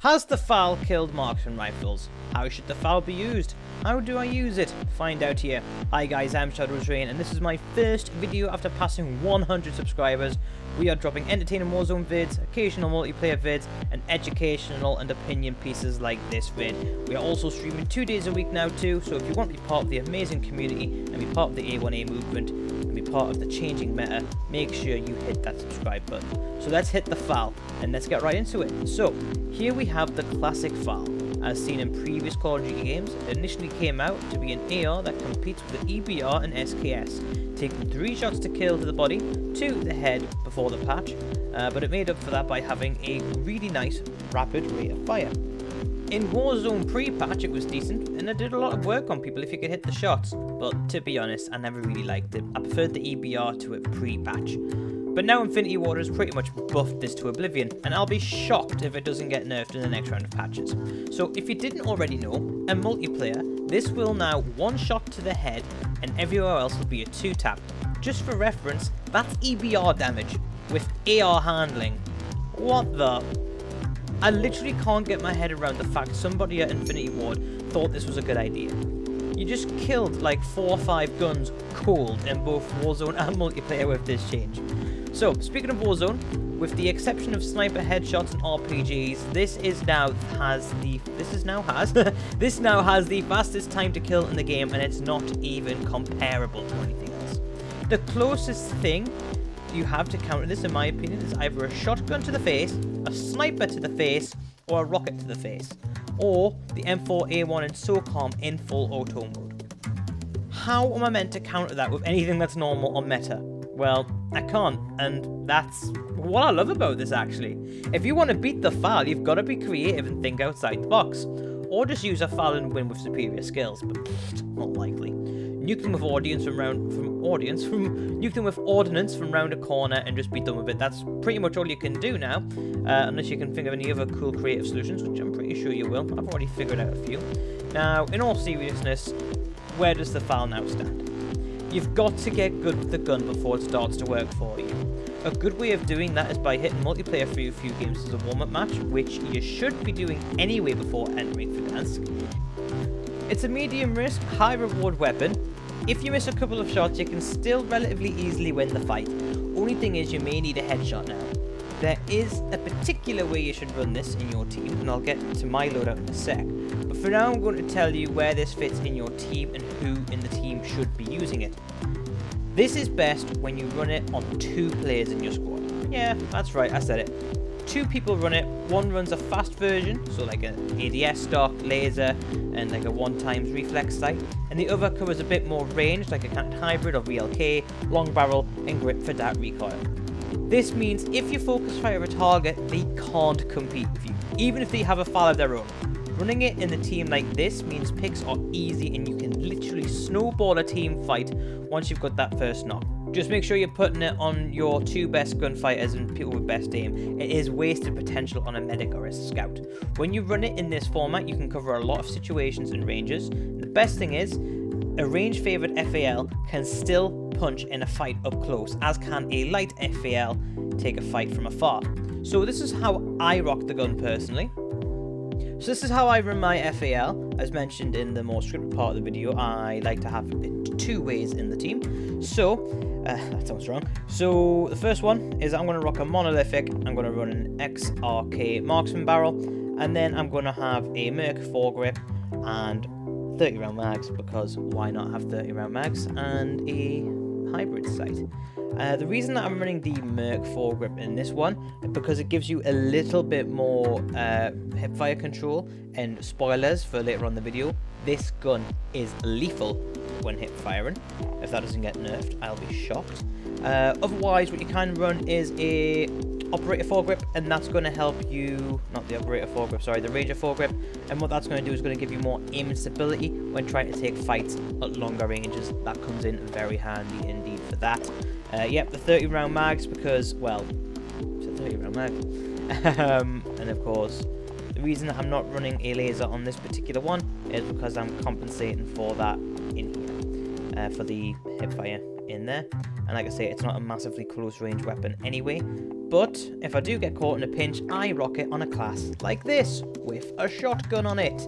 Has the FAL killed marksman rifles? How should the FAL be used? How do I use it? Find out here. Hi guys, I'm Shadow's Rain, and this is my first video after passing 100 subscribers. We are dropping entertaining Warzone vids, occasional multiplayer vids, and educational and opinion pieces like this vid. We are also streaming 2 days a week now too, so if you want to be part of the amazing community and be part of the A1A movement and be part of the changing meta, make sure you hit that subscribe button. So let's hit the FAL and let's get right into it. So here we have the classic FAL. As seen in previous Call of Duty games, it initially came out to be an AR that competes with the EBR and SKS, taking 3 shots to kill to the body, 2 to the head before the patch, but it made up for that by having a really nice rapid rate of fire. In Warzone pre-patch it was decent, and it did a lot of work on people if you could hit the shots, but to be honest, I never really liked it. I preferred the EBR to it pre-patch. But now Infinity Ward has pretty much buffed this to oblivion, and I'll be shocked if it doesn't get nerfed in the next round of patches. So if you didn't already know, in multiplayer, this will now 1 shot to the head, and everywhere else will be a 2 tap. Just for reference, that's EBR damage, with AR handling. What the? I literally can't get my head around the fact somebody at Infinity Ward thought this was a good idea. You just killed like 4 or 5 guns cold in both Warzone and multiplayer with this change. So, speaking of Warzone, with the exception of sniper headshots and RPGs, this now has the fastest time to kill in the game, and it's not even comparable to anything else. The closest thing you have to counter this, in my opinion, is either a shotgun to the face, a sniper to the face, or a rocket to the face, or the M4A1 and SOCOM in full auto mode. How am I meant to counter that with anything that's normal on meta? Well, I can't, and that's what I love about this actually. If you want to beat the FAL, you've got to be creative and think outside the box. Or just use a FAL and win with superior skills, but not likely. Nuke them with ordnance from round a corner and just be done with it. That's pretty much all you can do now, unless you can think of any other cool creative solutions, which I'm pretty sure you will. I've already figured out a few. Now, in all seriousness, where does the FAL now stand? You've got to get good with the gun before it starts to work for you. A good way of doing that is by hitting multiplayer for a few games as a warm-up match, which you should be doing anyway before entering Verdansk. It's a medium risk, high reward weapon. If you miss a couple of shots, you can still relatively easily win the fight. Only thing is, you may need a headshot now. There is a particular way you should run this in your team, and I'll get to my loadout in a sec. But for now, I'm going to tell you where this fits in your team and who in the team should be using it. This is best when you run it on 2 players in your squad. Yeah, that's right, I said it. 2 people run it. One runs a fast version, so like an ADS stock, laser, and like a 1x reflex sight. And the other covers a bit more range, like a kind of hybrid of VLK, long barrel, and grip for that recoil. This means if you focus fire a target, they can't compete with you, even if they have a FAL of their own. Running it in a team like this means picks are easy and you can literally snowball a team fight once you've got that first knock. Just make sure you're putting it on your 2 best gunfighters and people with best aim. It is wasted potential on a medic or a scout. When you run it in this format, you can cover a lot of situations and ranges. The best thing is, a range favored FAL can still punch in a fight up close, as can a light FAL take a fight from afar. So this is how I rock the gun personally. So this is how I run my FAL. As mentioned in the more scripted part of the video, I like to have it 2 ways in the team. So, that sounds wrong. So the first one is I'm going to rock a monolithic, I'm going to run an XRK marksman barrel, and then I'm going to have a Merc foregrip and 30 round mags, because why not have 30 round mags, and a hybrid sight. The reason that I'm running the Merc foregrip in this one is because it gives you a little bit more hipfire control, and spoilers for later on in the video, this gun is lethal when hip firing. If that doesn't get nerfed, I'll be shocked. Otherwise, what you can run is a operator foregrip, and that's going to help you, not the operator foregrip, sorry, the ranger foregrip, and what that's going to do is going to give you more aim and stability when trying to take fights at longer ranges. That comes in very handy indeed for that. Yep, the 30 round mags, because, well, it's a 30 round mag. And of course, the reason that I'm not running a laser on this particular one is because I'm compensating for that in here, for the hipfire in there. And like I say, it's not a massively close range weapon anyway, But if I do get caught in a pinch, I rock it on a class like this, with a shotgun on it.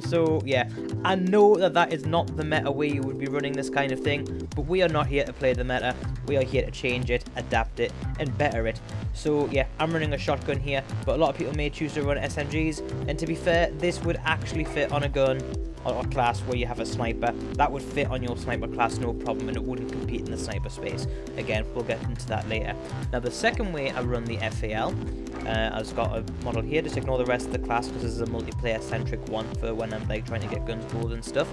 So yeah, I know that that is not the meta way you would be running this kind of thing, but we are not here to play the meta. We are here to change it, adapt it, and better it. So yeah, I'm running a shotgun here, but a lot of people may choose to run SMGs, and to be fair, this would actually fit on a gun or a class where you have a sniper. That would fit on your sniper class no problem, and it wouldn't compete in the sniper space. Again, we'll get into that later. Now the second way I run the FAL, I've got a model here, just ignore the rest of the class because this is a multiplayer centric one for when I'm like trying to get guns gold and stuff,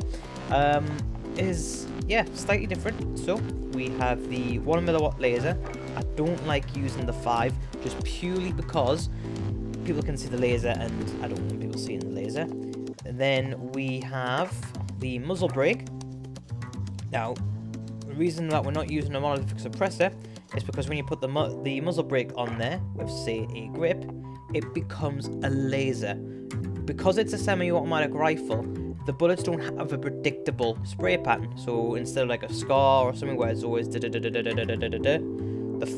is yeah, slightly different. So we have the 1mW laser. I don't like using the 5 just purely because people can see the laser and I don't want people seeing the laser. And then we have the muzzle brake. Now, the reason that we're not using a monolithic suppressor is because when you put the muzzle brake on there with, say, a grip, it becomes a laser. Because it's a semi-automatic rifle, the bullets don't have a predictable spray pattern. So instead of like a scar or something where it's always the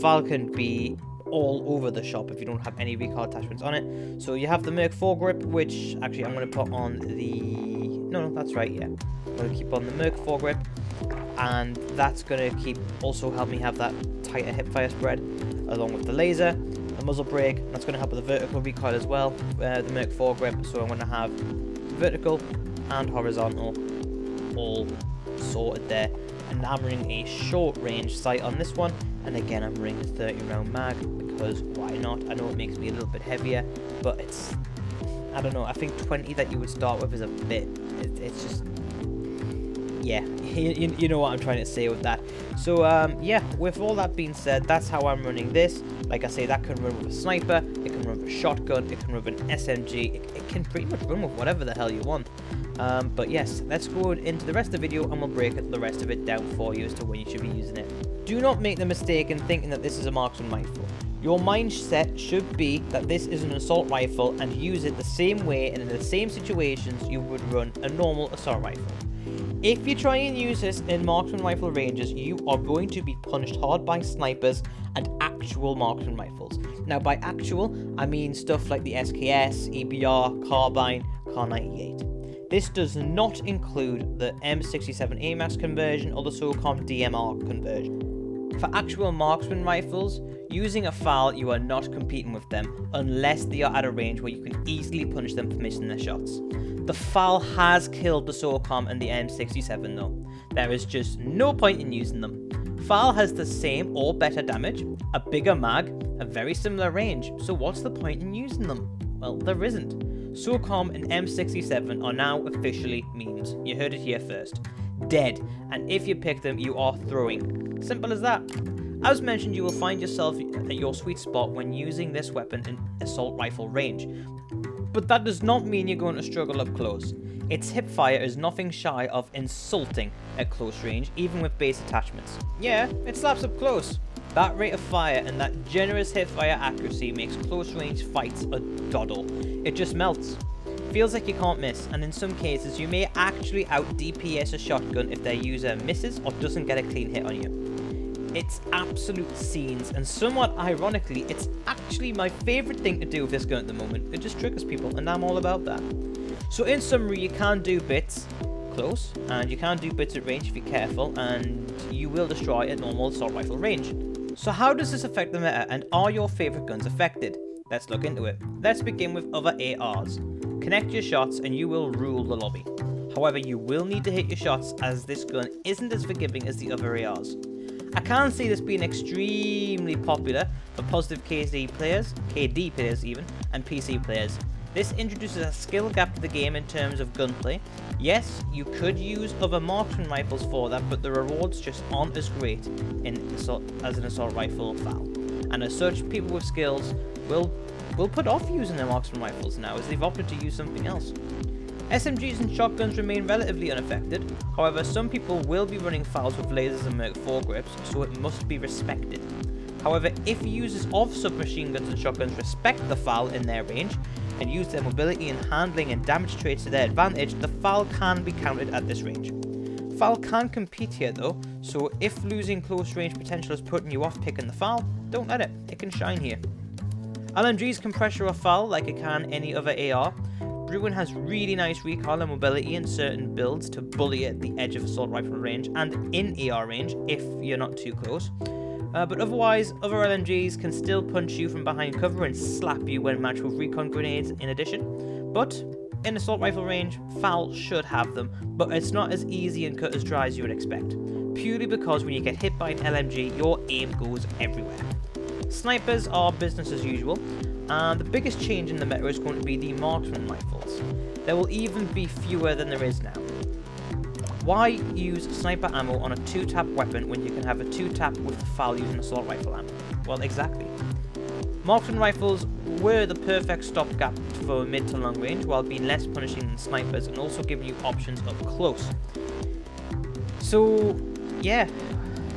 FAL can be all over the shop if you don't have any recoil attachments on it. So you have the Merc 4 grip, which actually I'm going to put on the... No, that's right, yeah. I'm going to keep on the Merc 4 grip, and that's going to keep also help me have that tighter hipfire spread along with the laser, the muzzle brake. That's going to help with the vertical recoil as well, the Merc 4 grip. So I'm going to have vertical and horizontal all sorted there. And I'm running a short range sight on this one, and again I'm running a 30 round mag because why not? I know it makes me a little bit heavier, but it's, I don't know, I think 20 that you would start with is a bit, it's just, yeah, you know what I'm trying to say with that. So yeah, with all that being said, that's how I'm running this. Like I say, that can run with a sniper, it can run with a shotgun, it can run with an SMG, it can pretty much run with whatever the hell you want. But yes, let's go into the rest of the video and we'll break the rest of it down for you as to when you should be using it. Do not make the mistake in thinking that this is a marksman rifle. Your mindset should be that this is an assault rifle and use it the same way and in the same situations you would run a normal assault rifle. If you try and use this in marksman rifle ranges, you are going to be punished hard by snipers and actual marksman rifles. Now by actual, I mean stuff like the SKS, EBR, Carbine, Car 98. This does not include the M67 AMAX conversion or the SOCOM DMR conversion. For actual marksman rifles, using a FAL, you are not competing with them unless they are at a range where you can easily punish them for missing their shots. The FAL has killed the SOCOM and the M67 though. There is just no point in using them. FAL has the same or better damage, a bigger mag, a very similar range, so what's the point in using them? Well, there isn't. SOCOM and M67 are now officially memes. You heard it here first. Dead, and if you pick them, you are throwing. Simple as that. As mentioned, you will find yourself at your sweet spot when using this weapon in assault rifle range. But that does not mean you're going to struggle up close. Its hipfire is nothing shy of insulting at close range, even with base attachments. Yeah, it slaps up close. That rate of fire and that generous hipfire accuracy makes close range fights a doddle. It just melts. Feels like you can't miss, and in some cases you may actually out DPS a shotgun if their user misses or doesn't get a clean hit on you. It's absolute scenes, and somewhat ironically, it's actually my favourite thing to do with this gun at the moment. It just triggers people, and I'm all about that. So in summary, you can do bits close, and you can do bits at range if you're careful, and you will destroy at normal assault rifle range. So how does this affect the meta, and are your favourite guns affected? Let's look into it. Let's begin with other ARs. Connect your shots and you will rule the lobby. However, you will need to hit your shots as this gun isn't as forgiving as the other ARs. I can see this being extremely popular for positive KD players even, and PC players. This introduces a skill gap to the game in terms of gunplay. Yes, you could use other marksman rifles for that, but the rewards just aren't as great as an assault rifle FAL. And as such, people with skills will put off using their marksman rifles now as they've opted to use something else. SMGs and shotguns remain relatively unaffected, however some people will be running FALs with lasers and Merc 4 grips, so it must be respected. However, if users of submachine guns and shotguns respect the FAL in their range, and use their mobility and handling and damage traits to their advantage, the FAL can be counted at this range. FAL can compete here though, So if losing close range potential is putting you off picking the FAL, don't let it. It can shine here. LMGs can pressure a FAL like it can any other AR. Bruin has really nice recoil and mobility in certain builds to bully at the edge of assault rifle range and in AR range if you're not too close. But otherwise, other LMGs can still punch you from behind cover and slap you when matched with recon grenades in addition. But in assault rifle range, FAL should have them, but it's not as easy and cut as dry as you would expect. Purely because when you get hit by an LMG, your aim goes everywhere. Snipers are business as usual, and the biggest change in the meta is going to be the marksman rifles. There will even be fewer than there is now. Why use sniper ammo on a 2-tap weapon when you can have a 2-tap with the FAL using assault rifle ammo? Well, exactly. Marksman rifles were the perfect stopgap for mid to long range while being less punishing than snipers and also giving you options up close. So, yeah,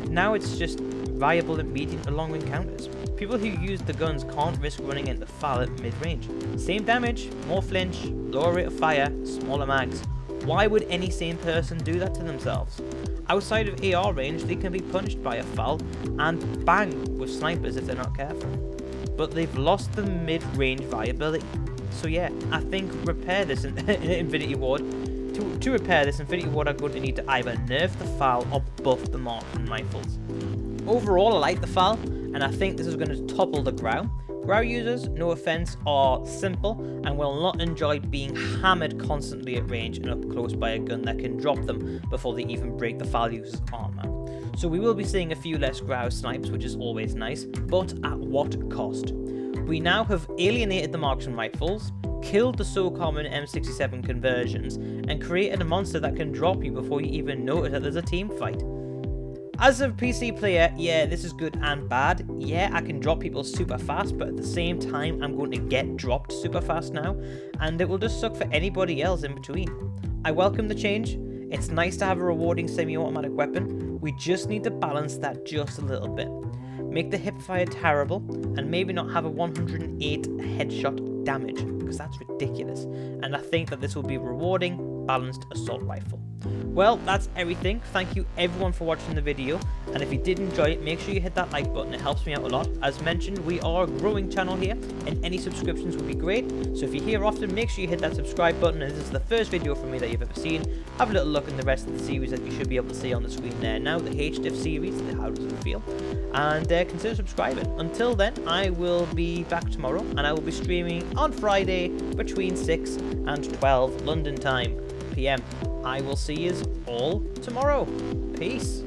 now it's just viable at medium to long encounters. People who use the guns can't risk running into FAL at mid-range. Same damage, more flinch, lower rate of fire, smaller mags. Why would any sane person do that to themselves? Outside of AR range, they can be punished by a FAL and bang with snipers if they're not careful. But they've lost the mid-range viability. So yeah, I think repair this in Infinity Ward. To repair this, Infinity Ward are going to need to either nerf the FAL or buff the marksman rifles. Overall, I like the FAL, and I think this is going to topple the Grau. Grau users, no offense, are simple and will not enjoy being hammered constantly at range and up close by a gun that can drop them before they even break the FAL user's armor. So we will be seeing a few less Grau snipes, which is always nice, but at what cost? We now have alienated the marksman rifles, killed the so common M67 conversions, and created a monster that can drop you before you even notice that there's a team fight. As a PC player, yeah, this is good and bad. Yeah, I can drop people super fast, but at the same time, I'm going to get dropped super fast now, and it will just suck for anybody else in between. I welcome the change. It's nice to have a rewarding semi-automatic weapon. We just need to balance that just a little bit. Make the hipfire terrible, and maybe not have a 108 headshot damage, because that's ridiculous. And I think that this will be a rewarding, balanced assault rifle. Well, that's everything. Thank you everyone for watching the video, and if you did enjoy it, make sure you hit that like button. It helps me out a lot. As mentioned, we are a growing channel here, and any subscriptions would be great. So if you're here often, make sure you hit that subscribe button, and this is the first video from me that you've ever seen. Have a little look in the rest of the series that you should be able to see on the screen there now, the HDIF series, the How Does It Feel, and consider subscribing. Until then, I will be back tomorrow, and I will be streaming on Friday between 6 and 12 London time PM. I will see you all tomorrow. Peace.